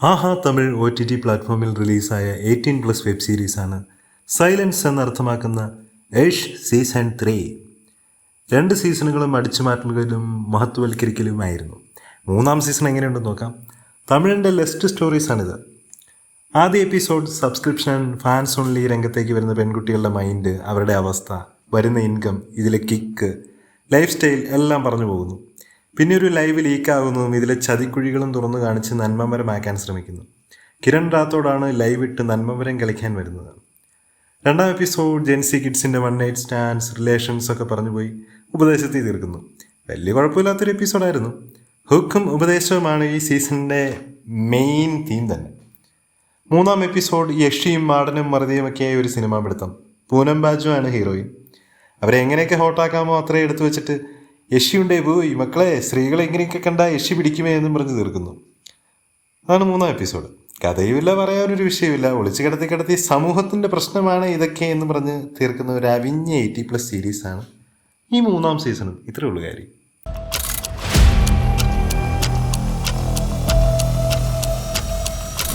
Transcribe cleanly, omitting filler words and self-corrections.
ആഹാ Tamil OTT പ്ലാറ്റ്ഫോമിൽ റിലീസായ 18+ web സീരീസാണ് silence എന്നർത്ഥമാക്കുന്ന ഏഷ് season 3. 2 സീസണുകളും അടിച്ചുമാറ്റലുകളും മഹത്വവൽക്കരിക്കലുമായിരുന്നു. 3-ാം season എങ്ങനെയുണ്ടെന്ന് നോക്കാം. തമിഴിൻ്റെ ലെസ്റ്റ് സ്റ്റോറീസാണിത്. ആദ്യ എപ്പിസോഡ് സബ്സ്ക്രിപ്ഷൻ ഫാൻസ് ഓൺലി രംഗത്തേക്ക് വരുന്ന പെൺകുട്ടികളുടെ മൈൻഡ്, അവരുടെ അവസ്ഥ, വരുന്ന ഇൻകം, ഇതിലെ കിക്ക്, ലൈഫ് സ്റ്റൈൽ എല്ലാം പറഞ്ഞു പോകുന്നു. പിന്നെ ഒരു ലൈവ് ലീക്കാകുന്നതും ഇതിലെ ചതിക്കുഴികളും തുറന്നു കാണിച്ച് നന്മമരമാക്കാൻ ശ്രമിക്കുന്നു. കിരൺ റാത്തോടാണ് ലൈവ് ഇട്ട് നന്മമരം കളിക്കാൻ വരുന്നത്. 2-ാം എപ്പിസോഡ് ജെൻസി കിഡ്സിൻ്റെ 1 നൈറ്റ് സ്റ്റാൻഡ്സ്, റിലേഷൻസ് ഒക്കെ പറഞ്ഞു പോയി ഉപദേശത്തിൽ തീർക്കുന്നു. വലിയ കുഴപ്പമില്ലാത്തൊരു എപ്പിസോഡായിരുന്നു. ഹുക്കും ഉപദേശവുമാണ് ഈ സീസണിൻ്റെ മെയിൻ തീം തന്നെ. 3-ാം എപ്പിസോഡ് യഷിയും മാടനും മറുതിയുമൊക്കെയായ ഒരു സിനിമാ പിടുത്തം. പൂനം ബാജുവാണ് ഹീറോയിൻ. അവരെ എങ്ങനെയൊക്കെ ഹോട്ടാക്കാമോ അത്രയും എടുത്തു വെച്ചിട്ട് യഷിയുണ്ടേ പോയി മക്കളെ, സ്ത്രീകളെ എങ്ങനെയൊക്കെ കണ്ടാൽ യഷി പിടിക്കുമേ എന്നും പറഞ്ഞ് തീർക്കുന്നു. അതാണ് 3-ാം എപ്പിസോഡ്. കഥയുമില്ല, പറയാനൊരു വിഷയമില്ല. ഒളിച്ചു കിടത്തി സമൂഹത്തിൻ്റെ പ്രശ്നമാണ് ഇതൊക്കെ എന്ന് പറഞ്ഞ് തീർക്കുന്ന ഒരു അവിഞ്ഞ 80+ സീരീസാണ് ഈ 3-ാം സീസണും. ഇത്രയേ ഉള്ളൂ കാര്യം.